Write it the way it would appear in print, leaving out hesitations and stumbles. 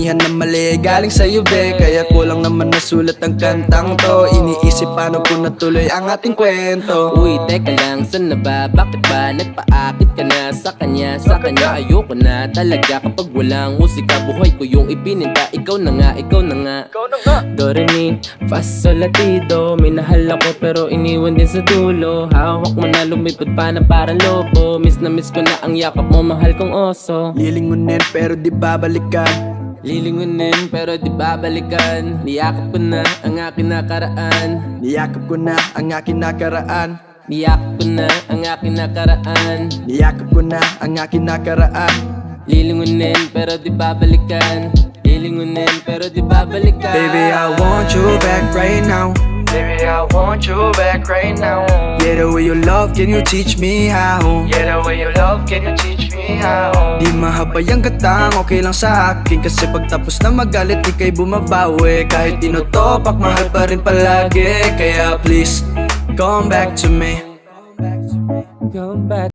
karamihan na mali galing sa'yo be, kaya kulang naman nasulat ang kantang to. Iniisip paano ko natuloy ang ating kwento. Uy, teka lang, saan na ba? Bakit ba nagpaakit ka na sa kanya? Sa kanya ayoko na talaga kapag walang musika. Buhay ko yung ipininta, ikaw na nga, ikaw na nga. Do, re, mi, fa, sol, la, ti, do. Minahal ako pero iniwan din sa dulo. Hawak mo na lumipad pa na parang lobo. Miss na miss ko na ang yakap mo, mahal kong oso. Lilingunin pero di babalikan. Lilingunin pero di babalikan. Niyakap ko na ang aking nakaraan. Niyakap ko na ang aking nakaraan. Niyakap ko na ang aking nakaraan. Niyakap ko na ang aking nakaraan. Lilingunin pero di babalikan. Lilingunin pero di babalikan. Baby, I want you back right now. Baby, I want you back right now. Yeah, the way you love, can you teach me how? Yeah, the way you love, can you teach me how? Di mahabay ang katang, okay lang sa akin. Kasi pagtapos na magalit, di kay bumabawi. Kahit tinutopak, mahal pa rin palagi. Kaya please, come back to me. Come back.